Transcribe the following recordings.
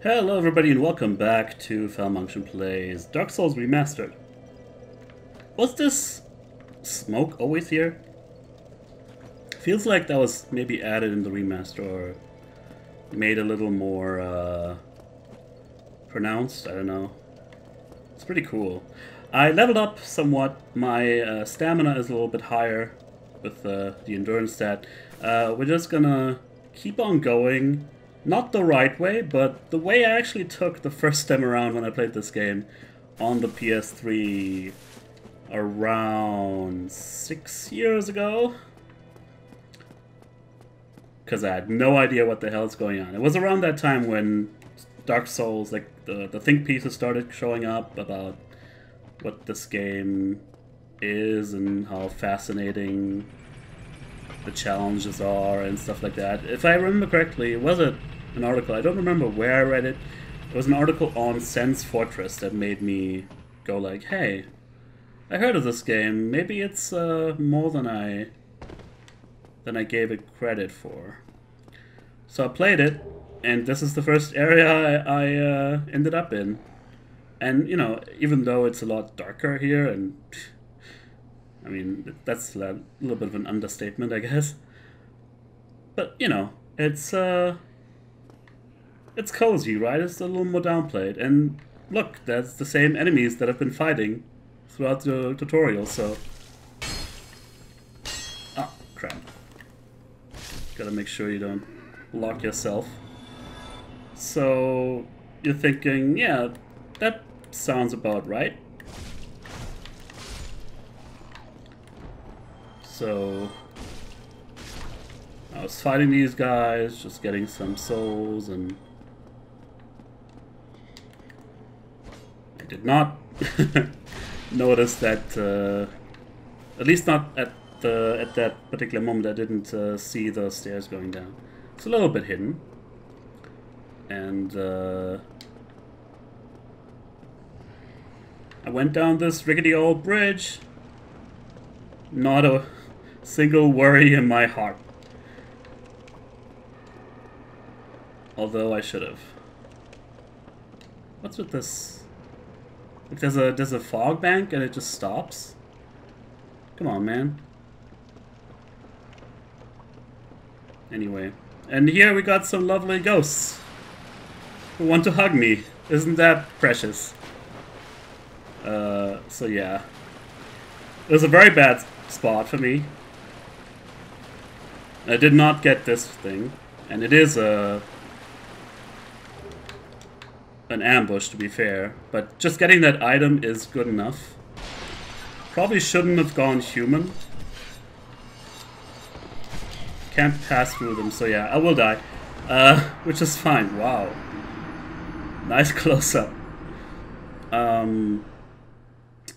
Hello everybody and welcome back to falmunction Plays Dark Souls Remastered. Was this smoke always here? Feels like that was maybe added in the remaster or made a little more pronounced, I don't know. It's pretty cool. I leveled up somewhat. My stamina is a little bit higher with the endurance stat. We're just gonna keep on going. Not the right way, but the way I actually took the first time around when I played this game on the PS3 around 6 years ago. Because I had no idea what the hell is going on. It was around that time when Dark Souls, like the think pieces started showing up about what this game is and how fascinating the challenges are and stuff like that. If I remember correctly, it was an article, I don't remember where I read it. It was an article on Sense Fortress that made me go like, hey, I heard of this game. Maybe it's more than I gave it credit for. So I played it, and this is the first area I ended up in. And, you know, even though it's a lot darker here, and I mean, that's a little bit of an understatement, I guess. But, you know, it's cozy, right? It's a little more downplayed. And look, that's the same enemies that I've been fighting throughout the tutorial, so... Oh, crap. Gotta make sure you don't lock yourself. So, you're thinking, yeah, that sounds about right. So, I was fighting these guys, just getting some souls, and I did not notice that, at least not at that particular moment, I didn't see the stairs going down. It's a little bit hidden. And I went down this rickety old bridge. Not a single worry in my heart. Although I should have. What's with this? Like there's a fog bank and it just stops? Come on, man. Anyway. And here we got some lovely ghosts who want to hug me. Isn't that precious? So yeah. It was a very bad spot for me. I did not get this thing. And it is an ambush, to be fair. But just getting that item is good enough. Probably shouldn't have gone human. Can't pass through them, so yeah, I will die. Which is fine. Wow. Nice close-up.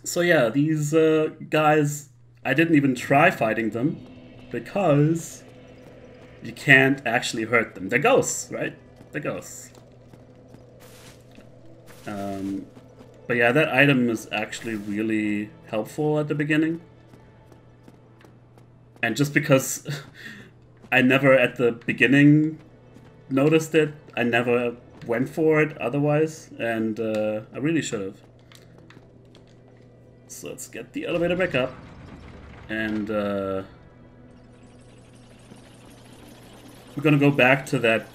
So yeah, these guys, I didn't even try fighting them because you can't actually hurt them. They're ghosts, right? They're ghosts. But yeah, that item is actually really helpful at the beginning. And just because I never at the beginning noticed it, I never went for it otherwise, and I really should have. So let's get the elevator back up, and we're gonna go back to that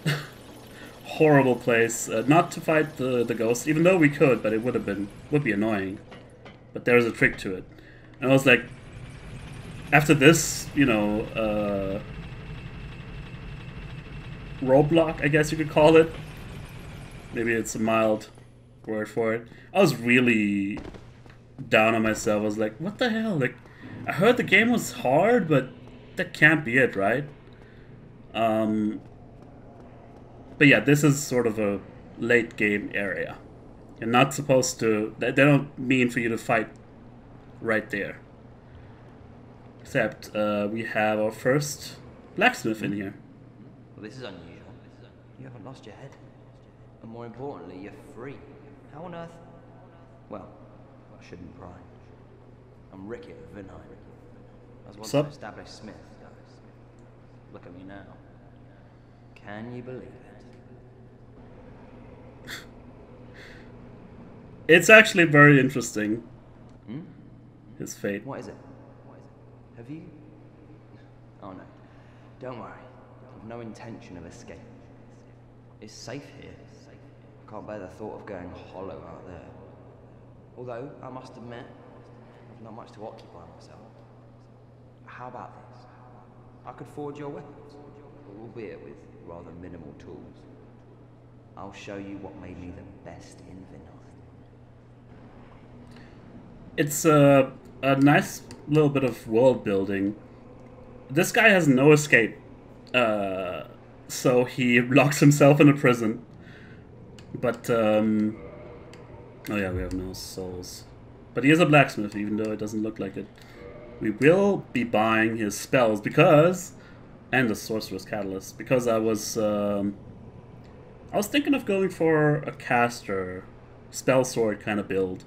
horrible place, not to fight the ghost, even though we could, but it would be annoying. But there's a trick to it. And I was like, after this, you know, roadblock, I guess you could call it. Maybe it's a mild word for it. I was really down on myself. I was like, what the hell? Like, I heard the game was hard, but that can't be it, right? But yeah, this is sort of a late game area. You're not supposed to... They don't mean for you to fight right there. Except we have our first blacksmith in here. Well, this is unusual. You haven't lost your head. And more importantly, you're free. How on earth? Well, I shouldn't pry. I'm Ricky of Vinheim. I was once an established smith. Look at me now. Can you believe it? It's actually very interesting. Hmm? His fate. What is it? Have you? Oh no. Don't worry. I've no intention of escape. It's safe here. I can't bear the thought of going hollow out there. Although, I must admit, I've not much to occupy myself. How about this? I could forge your weapons, albeit with rather minimal tools. I'll show you what made me the best in Vinheim. It's a nice little bit of world building. This guy has no escape, so he locks himself in a prison. But oh yeah, we have no souls. But he is a blacksmith, even though it doesn't look like it. We will be buying his spells because, and the sorcerer's catalyst, because I was thinking of going for a caster, spell sword kind of build.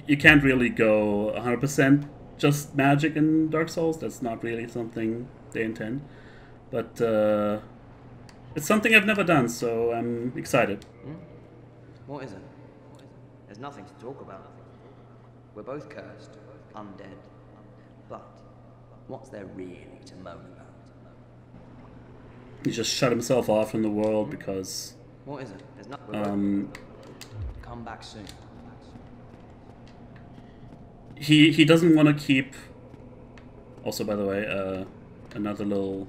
You can't really go 100% just magic in Dark Souls. That's not really something they intend. But it's something I've never done, so I'm excited. What is it? There's nothing to talk about. We're both cursed, undead. But what's there really to moan about? He just shut himself off from the world because... What is it? There's nothing. Come back soon. He doesn't want to keep... Also, by the way, another little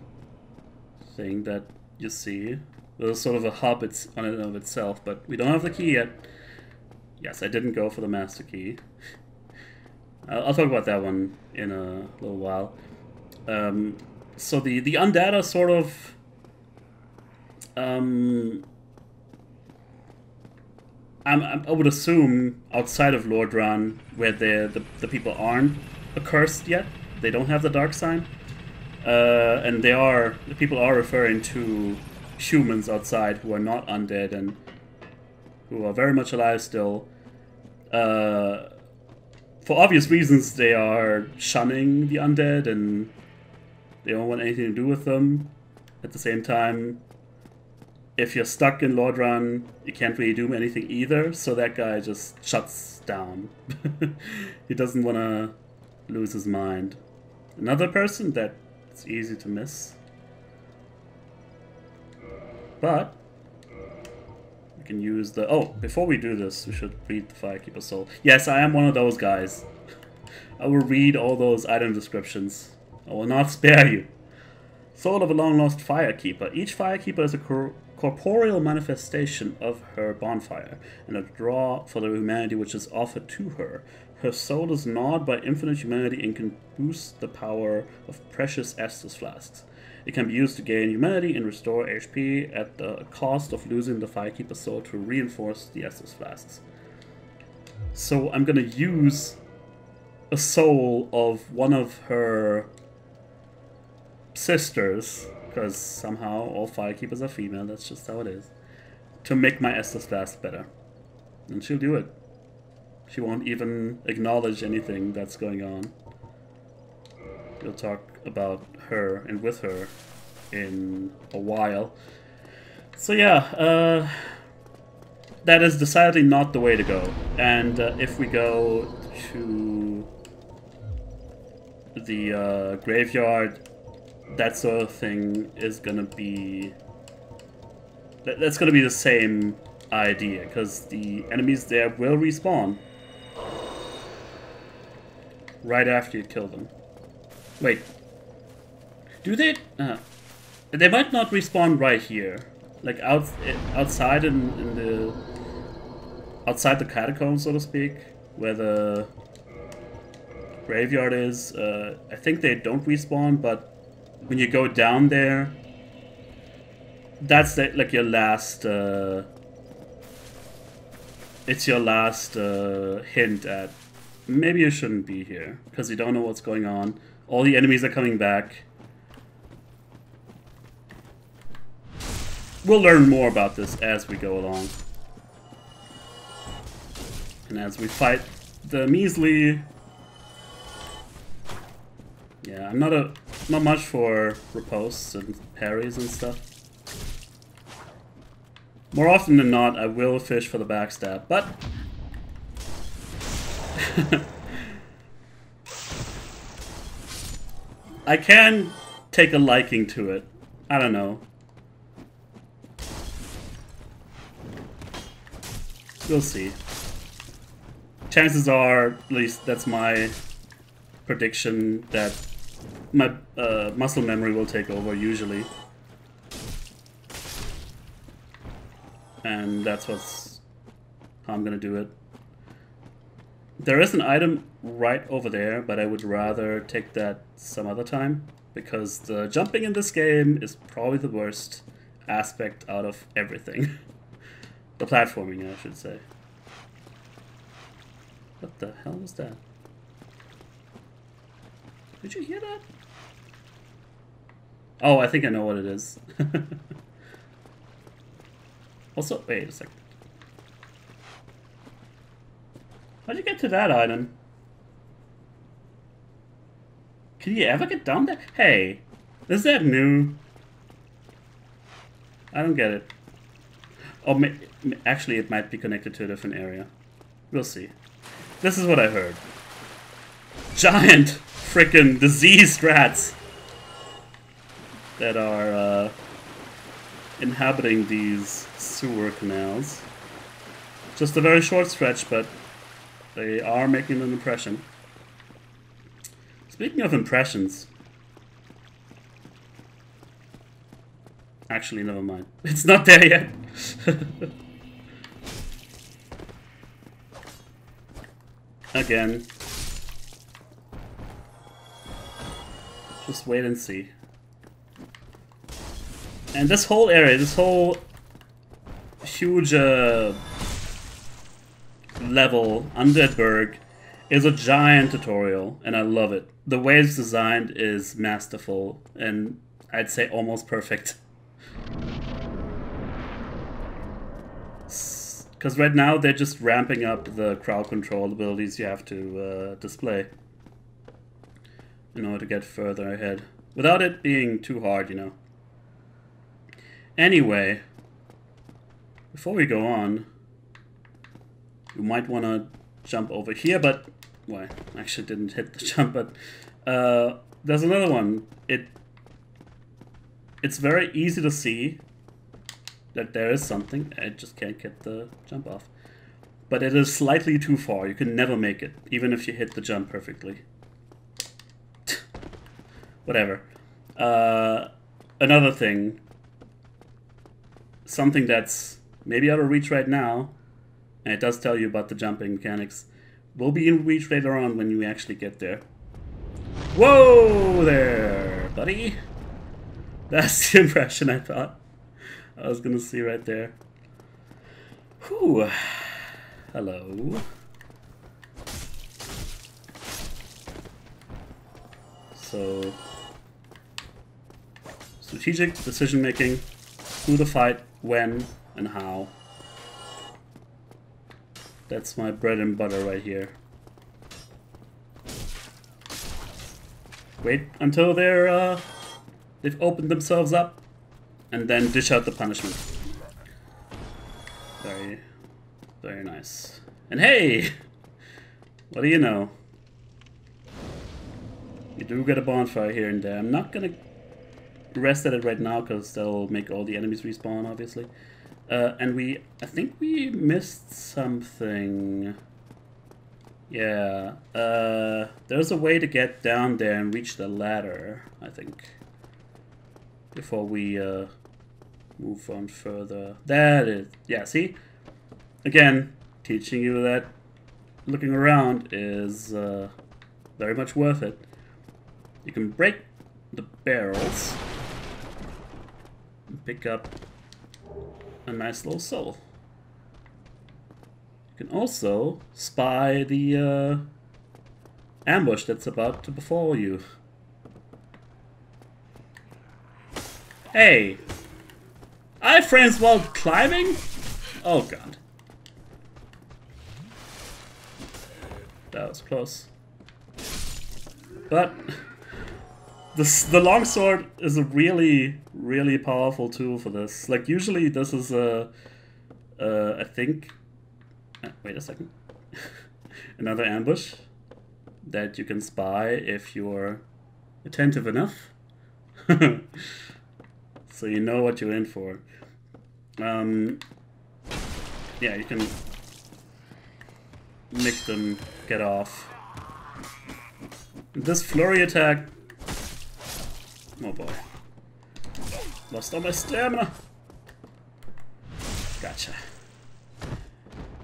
thing that you see. There's sort of a hub on and of itself, but we don't have the key yet. Yes, I didn't go for the master key. I'll talk about that one in a little while. So the undead are sort of... I would assume outside of Lordran, where the people aren't accursed yet, they don't have the dark sign, and the people are referring to humans outside who are not undead and who are very much alive still. For obvious reasons, they are shunning the undead and they don't want anything to do with them. At the same time, if you're stuck in Lordran, you can't really do anything either, so that guy just shuts down. He doesn't want to lose his mind. Another person that's easy to miss. But we can use the... Oh, before we do this, we should read the Firekeeper Soul. Yes, I am one of those guys. I will read all those item descriptions. I will not spare you. Soul of a long-lost Firekeeper. Each Firekeeper is a corporeal manifestation of her bonfire, and a draw for the humanity which is offered to her. Her soul is gnawed by infinite humanity and can boost the power of precious Estus flasks. It can be used to gain humanity and restore HP at the cost of losing the Firekeeper soul to reinforce the Estus flasks. So I'm gonna use a soul of one of her sisters, because somehow all Firekeepers are female, that's just how it is, to make my Estus flask better. And she'll do it. She won't even acknowledge anything that's going on. We'll talk about her and with her in a while. So yeah, that is decidedly not the way to go. And if we go to the graveyard, that sort of thing is gonna be... That's gonna be the same idea, because the enemies there will respawn right after you kill them. Wait, do they? They might not respawn right here, like outside in the outside the catacombs, so to speak, where the graveyard is. I think they don't respawn, but when you go down there, that's like your last. It's your last hint at maybe you shouldn't be here because you don't know what's going on. All the enemies are coming back. We'll learn more about this as we go along. And as we fight the measly... Yeah, I'm not much for ripostes and parries and stuff. More often than not, I will fish for the backstab, but I can take a liking to it. I don't know. We'll see. Chances are, at least that's my prediction, that my muscle memory will take over usually. And that's how I'm gonna do it. There is an item right over there, but I would rather take that some other time, because the jumping in this game is probably the worst aspect out of everything. The platforming, I should say. What the hell was that? Did you hear that? Oh, I think I know what it is. Also, wait a second. How'd you get to that island? Can you ever get down there? Hey, is that new? I don't get it. Oh, actually, it might be connected to a different area. We'll see. This is what I heard. Giant frickin' diseased rats that are inhabiting these sewer canals. Just a very short stretch, but they are making an impression. Speaking of impressions... Actually, never mind. It's not there yet. Again. Just wait and see. And this whole area, this whole huge level under Berg is a giant tutorial, and I love it. The way it's designed is masterful, and I'd say almost perfect. Because right now they're just ramping up the crowd control abilities you have to display in order to get further ahead. Without it being too hard, you know. Anyway, before we go on, you might want to jump over here, but... Well, I actually didn't hit the jump, but... there's another one. It's very easy to see that there is something. I just can't get the jump off. But it is slightly too far. You can never make it, even if you hit the jump perfectly. Whatever. Another thing. Something that's maybe out of reach right now, and it does tell you about the jumping mechanics, will be in reach later on when you actually get there. Whoa there, buddy! That's the impression I thought I was gonna see right there. Whew. Hello. So, strategic decision making, who to fight, when, and how. That's my bread and butter right here. Wait until they've opened themselves up, and then dish out the punishment. Very, very nice. And hey! What do you know? You do get a bonfire here and there. I'm not gonna rest at it right now, because that'll make all the enemies respawn, obviously. And I think we missed something. Yeah, there's a way to get down there and reach the ladder, I think. Before we move on further. That is, yeah, see? Again, teaching you that looking around is very much worth it. You can break the barrels and pick up a nice little soul. You can also spy the ambush that's about to befall you. Hey! Iframes while climbing? Oh god. That was close. But the longsword is a really, really powerful tool for this. Like, usually this is I think... wait a second. Another ambush that you can spy if you're attentive enough. So you know what you're in for. Yeah, you can make them get off. This flurry attack... Oh boy. Lost all my stamina. Gotcha.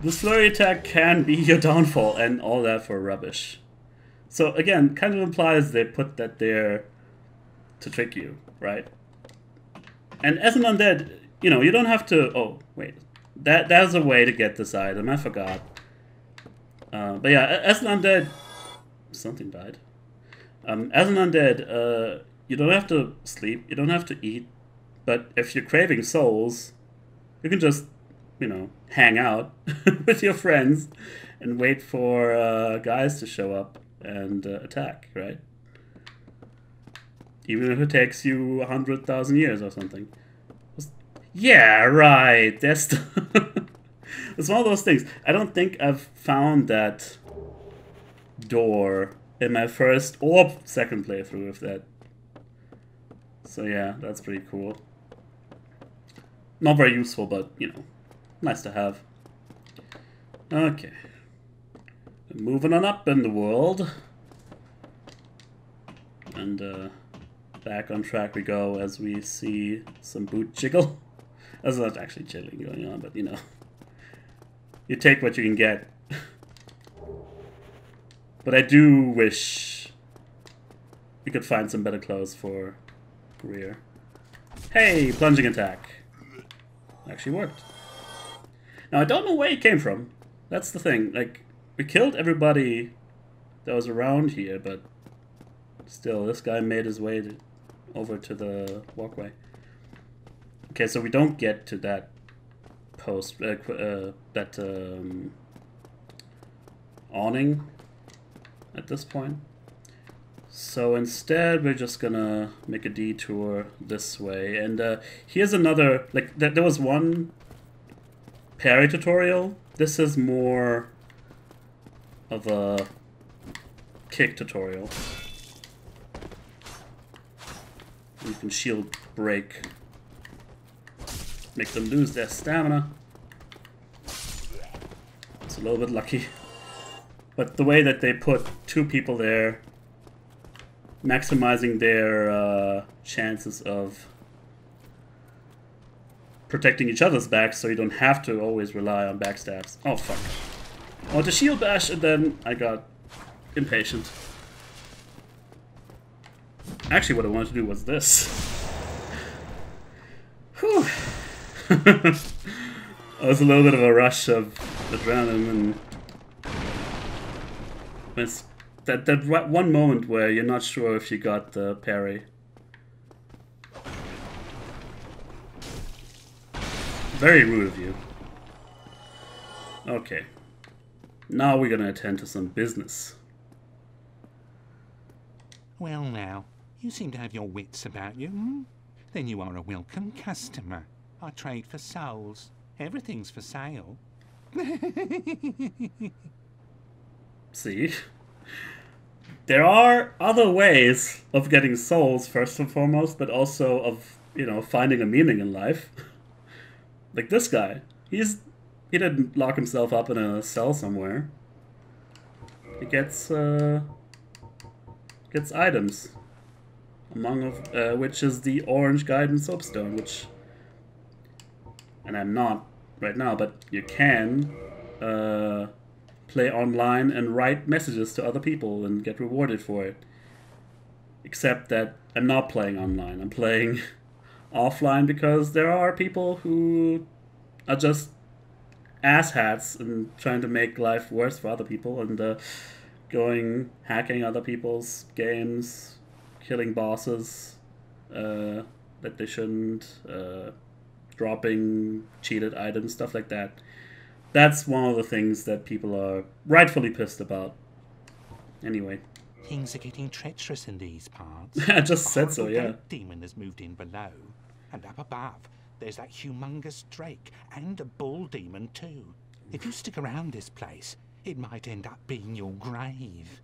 This flurry attack can be your downfall, and all that for rubbish. So again, kind of implies they put that there to trick you, right? And as an undead, you know, you don't have to... Oh, wait. That's a way to get this item. I forgot. But yeah, as an undead... Something died. As an undead, you don't have to sleep. You don't have to eat. But if you're craving souls, you can just, you know, hang out with your friends and wait for guys to show up and attack, right? Even if it takes you 100,000 years or something. Yeah, right. That's it's one of those things. I don't think I've found that door in my first or second playthrough of that. So yeah, that's pretty cool. Not very useful, but, you know, nice to have. Okay. Moving on up in the world. And back on track we go as we see some boot jiggle. There's not actually jiggling going on, but, you know. You take what you can get. But I do wish we could find some better clothes for rear. Hey, plunging attack. Actually worked. Now, I don't know where he came from. That's the thing. Like, we killed everybody that was around here, but still, this guy made his way over to the walkway. Okay, so we don't get to that post, awning at this point. So instead, we're just gonna make a detour this way. And here's another, like, there was one parry tutorial. This is more of a kick tutorial. You can shield break, make them lose their stamina. It's a little bit lucky. But the way that they put two people there, maximizing their chances of protecting each other's backs so you don't have to always rely on backstabs. Oh, fuck. I want to shield bash, and then I got impatient. Actually, what I wanted to do was this. Whew. It was a little bit of a rush of adrenaline, and it's that one moment where you're not sure if you got the parry. Very rude of you. Okay. Now we're gonna attend to some business. Well now, you seem to have your wits about you, hmm? Then you are a welcome customer. I trade for souls. Everything's for sale. See? There are other ways of getting souls, first and foremost, but also of, you know, finding a meaning in life. Like this guy. He didn't lock himself up in a cell somewhere. He gets items. Among of which is the orange guidance soapstone, which, and I'm not right now, but you can play online and write messages to other people and get rewarded for it. Except that I'm not playing online. I'm playing offline because there are people who are just asshats and trying to make life worse for other people and hacking other people's games, killing bosses that they shouldn't, dropping cheated items, stuff like that. That's one of the things that people are rightfully pissed about. Anyway. Things are getting treacherous in these parts. I just said so, yeah. A demon has moved in below. And up above, there's that humongous drake and a bull demon too. If you stick around this place, It might end up being your grave.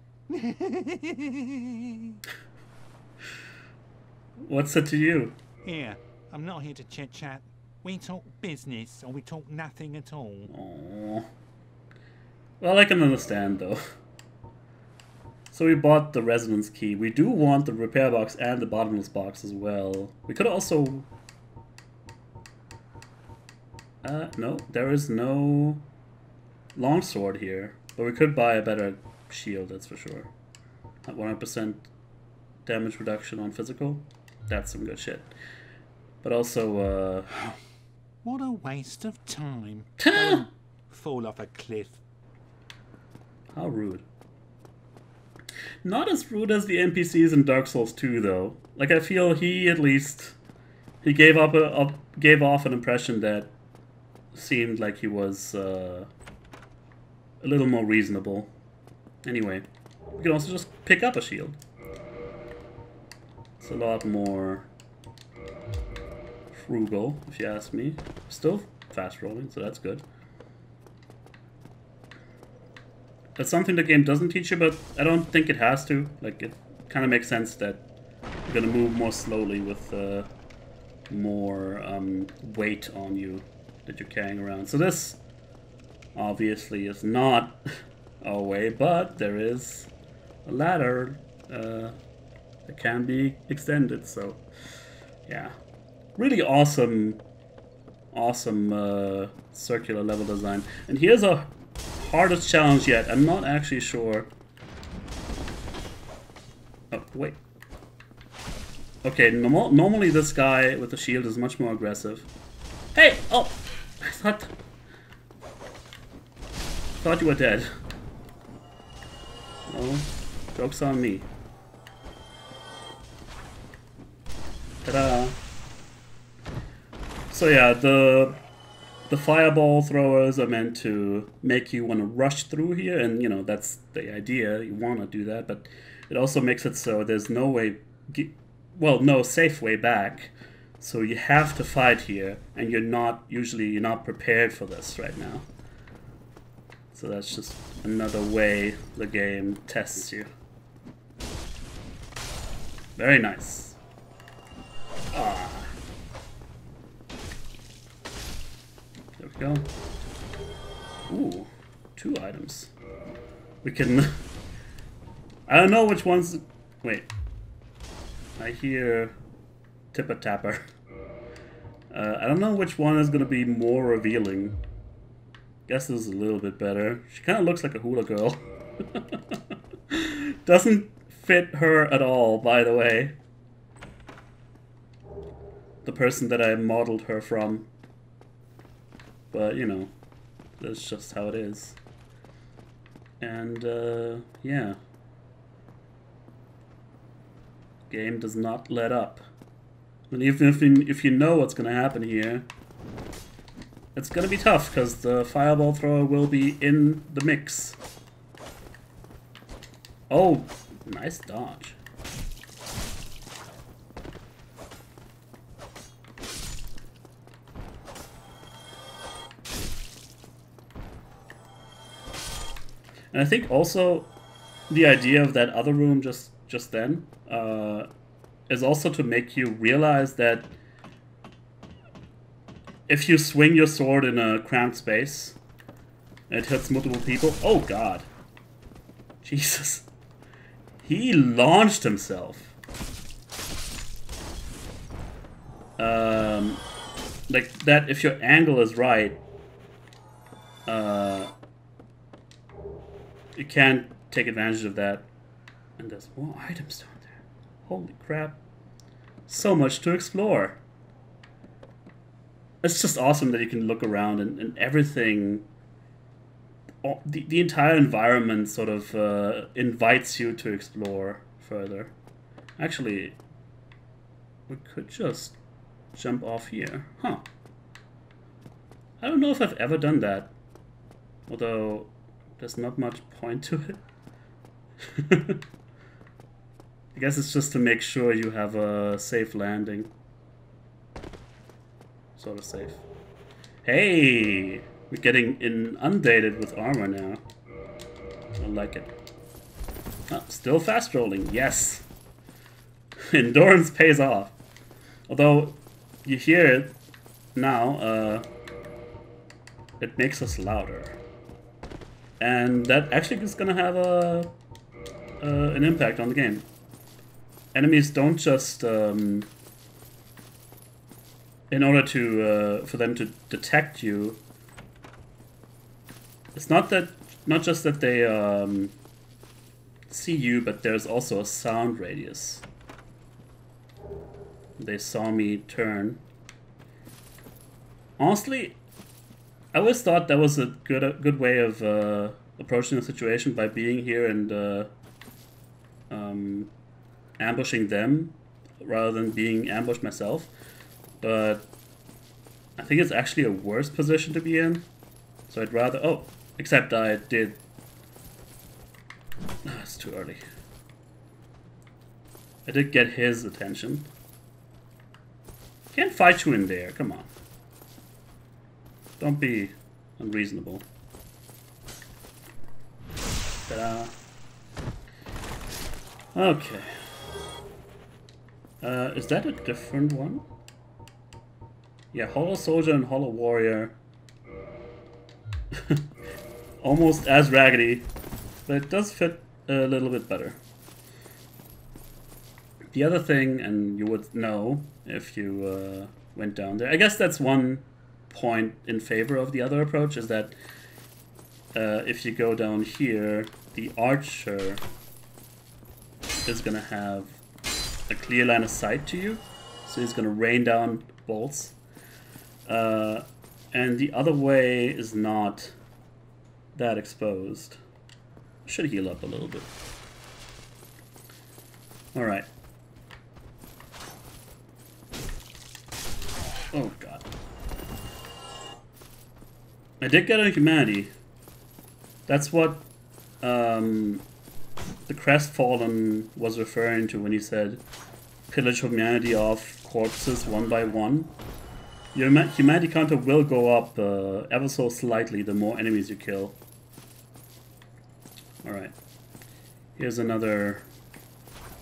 What's it to you? Here, I'm not here to chit-chat. We talk business, or we talk nothing at all. Aww. Well, I can understand, though. So we bought the resonance key. We do want the repair box and the bottomless box as well. We could also... no, there is no longsword here. But we could buy a better shield, that's for sure. At 100% damage reduction on physical. That's some good shit. But also, What a waste of time. Fall off a cliff. How rude. Not as rude as the NPCs in Dark Souls 2, though. Like, I feel he, at least... He gave off an impression that seemed like he was a little more reasonable. Anyway, we can also just pick up a shield. It's a lot more frugal, if you ask me. Still fast rolling, so that's good. That's something the game doesn't teach you, but I don't think it has to. Like, it kind of makes sense that you're gonna move more slowly with more weight on you that you're carrying around. So this obviously is not a way, but there is a ladder that can be extended. So yeah, really awesome circular level design. And here's a hardest challenge yet. I'm not actually sure. Oh, wait. Okay, normally this guy with the shield is much more aggressive. Hey! Oh! I thought you were dead. Oh, joke's on me. Ta-da! So yeah, the fireball throwers are meant to make you want to rush through here, and you know, that's the idea. You want to do that, but it also makes it so there's no way, well, no safe way back. So you have to fight here, and you're not prepared for this right now. So that's just another way the game tests you. Very nice. Ah. There we go. Ooh, 2 items. We can... I don't know which ones... Wait. I hear Tipper-Tapper. I don't know which one is going to be more revealing. Guess this is a little bit better. She kind of looks like a hula girl. Doesn't fit her at all, by the way. The person that I modeled her from. But, you know, that's just how it is. And, yeah. Game does not let up. And even if you know what's going to happen here, it's going to be tough, because the fireball thrower will be in the mix. Oh, nice dodge. And I think also the idea of that other room just then is also to make you realize that if you swing your sword in a cramped space, it hits multiple people. Oh god. Jesus. He launched himself. Like that, if your angle is right, you can't take advantage of that. And there's more items down there. Holy crap. So much to explore. It's just awesome that you can look around and everything, the entire environment sort of invites you to explore further. Actually, we could just jump off here. Huh. I don't know if I've ever done that. Although, there's not much point to it. I guess it's just to make sure you have a safe landing. Sort of safe. Hey! We're getting inundated with armor now. I like it. Oh, still fast rolling, yes! Endurance pays off. Although, you hear it now, it makes us louder. And that actually is gonna have an impact on the game. Enemies don't just, in order to, for them to detect you, it's not just that they, see you, but there's also a sound radius. They saw me turn. Honestly, I always thought that was a good way of approaching the situation, by being here and ambushing them rather than being ambushed myself. But I think it's actually a worse position to be in. So I'd rather... Oh, except I did... it's too early. I did get his attention. Can't fight you in there, come on. Don't be unreasonable. Ta-da. Okay. Is that a different one? Yeah, Hollow Soldier and Hollow Warrior. Almost as raggedy, but it does fit a little bit better. The other thing, and you would know if you went down there, I guess that's one point in favor of the other approach, is that if you go down here, the archer is going to have a clear line of sight to you, so he's going to rain down bolts. And the other way is not that exposed. Should heal up a little bit. Alright. Oh god. I did get a humanity. That's what the Crestfallen was referring to when he said pillage humanity off corpses one by one. Your humanity counter will go up ever so slightly the more enemies you kill. Alright. Here's another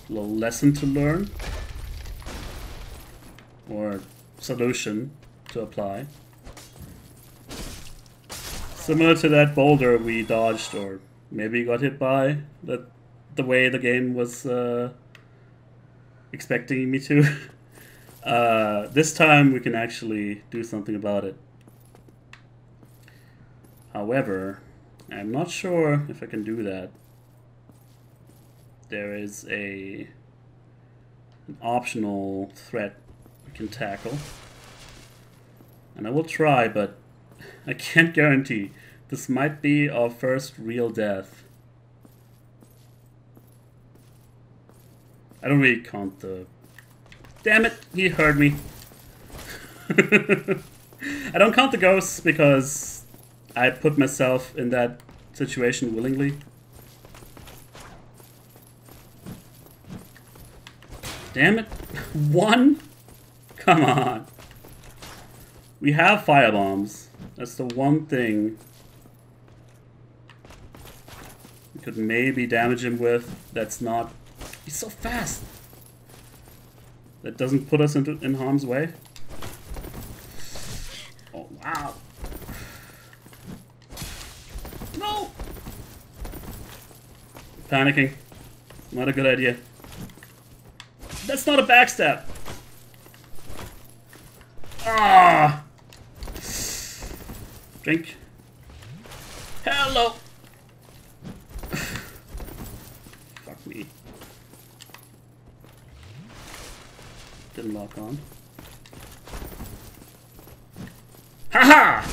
little lesson to learn. Or solution to apply. Similar to that boulder we dodged, or maybe got hit by, the way the game was expecting me to. This time we can actually do something about it. However, I'm not sure if I can do that. There is an optional threat we can tackle. And I will try, but I can't guarantee. This might be our first real death. I don't really count the... Damn it, he heard me. I don't count the ghosts because I put myself in that situation willingly. Damn it. One? Come on. We have firebombs. That's the one thing we could maybe damage him with. That's not... He's so fast. That doesn't put us in harm's way. Oh, wow. No! Panicking. Not a good idea. That's not a backstab. Ah! Drink. Hello! Fuck me. Didn't lock on. Haha!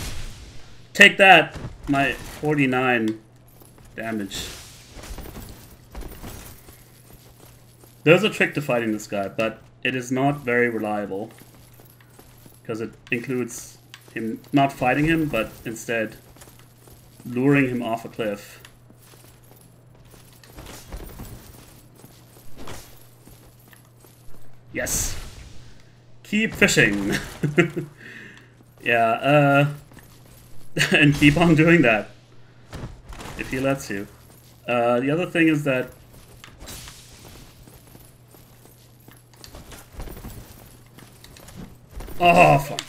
Take that! My 49 damage. There's a trick to fighting this guy, but it is not very reliable. Because it includes him not fighting him, but instead luring him off a cliff. Yes! Keep fishing! Yeah, and keep on doing that. If he lets you. The other thing is that oh, fuck.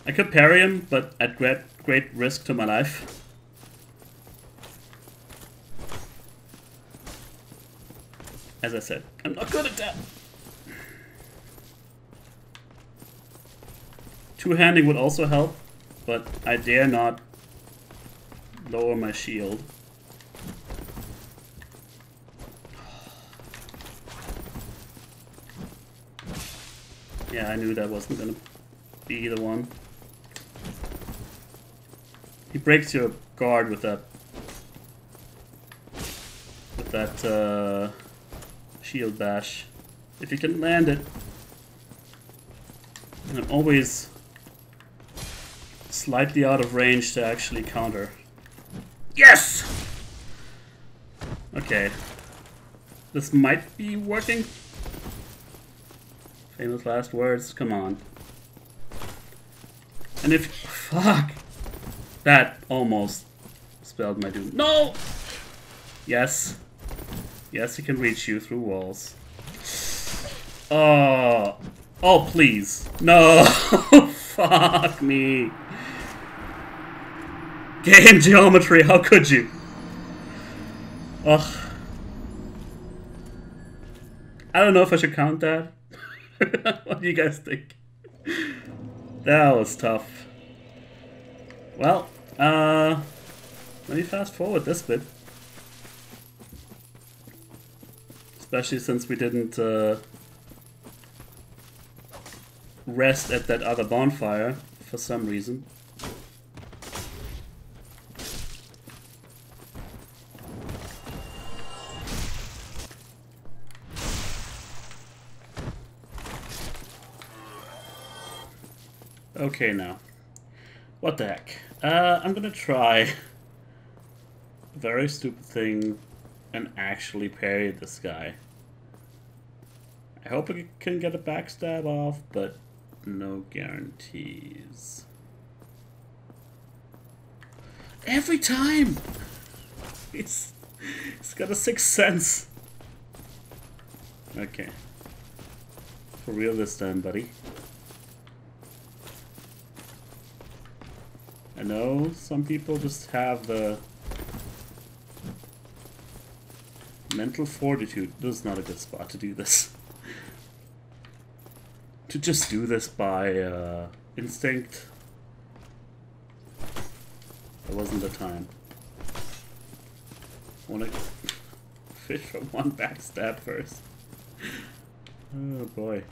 I could parry him, but at great risk to my life. As I said, I'm not good at that. Two-handing would also help, but I dare not lower my shield. Yeah, I knew that wasn't gonna be the one. He breaks your guard with that shield bash. If you can land it. And I'm always slightly out of range to actually counter. Yes! Okay. This might be working. Famous last words, come on. And if... Fuck! That almost spelled my doom. No! Yes. Yes, he can reach you through walls. Oh. Oh, please. No! Fuck me. Game geometry, how could you? Ugh. I don't know if I should count that. What do you guys think? That was tough. Well, let me fast forward this bit. Especially since we didn't rest at that other bonfire for some reason. Okay, now. What the heck? I'm gonna try a very stupid thing and actually parry this guy. I hope I can get a backstab off, but no guarantees. Every time! He's got a sixth sense. Okay. For real this time, buddy. I know some people just have the mental fortitude. This is not a good spot to do this. To just do this by instinct. That wasn't the time. I want to fish from one backstab first. Oh boy.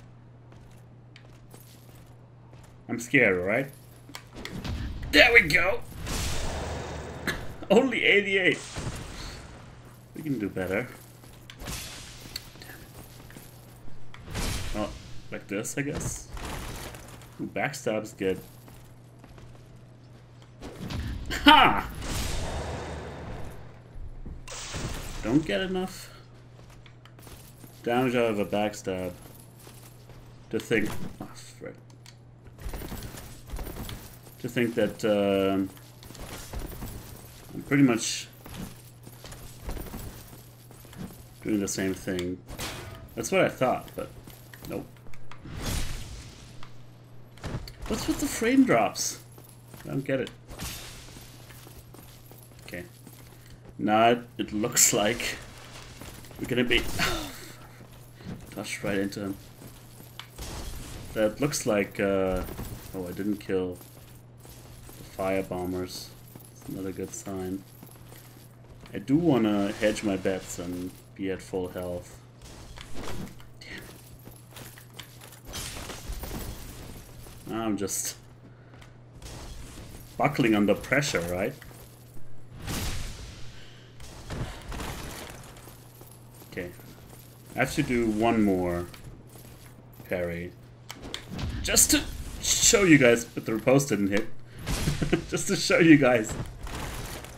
I'm scared, right? There we go! Only 88! We can do better. Oh, like this, I guess. Ooh, backstab's good. Ha! Don't get enough damage out of a backstab to think. Oh, frick. To think that I'm pretty much doing the same thing. That's what I thought, but nope. What's with the frame drops? I don't get it. Okay. Now it looks like we're gonna be touched right into him. That looks like oh, I didn't kill fire bombers. It's not a good sign. I do want to hedge my bets and be at full health. Damn it. Now I'm just buckling under pressure, right? Okay. I have to do one more parry. Just to show you guys, but the riposte didn't hit. Just to show you guys.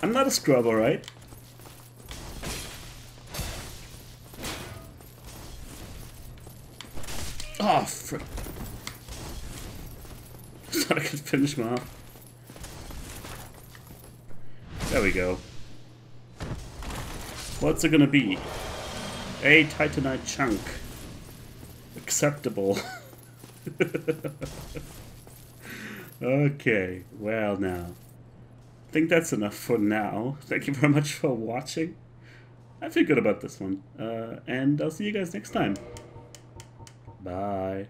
I'm not a scrub, alright? Oh, frick. I thought I could finish him off. we go. What's it gonna be? A titanite chunk. Acceptable. Okay, well now. I think that's enough for now. Thank you very much for watching. I feel good about this one. And I'll see you guys next time. Bye.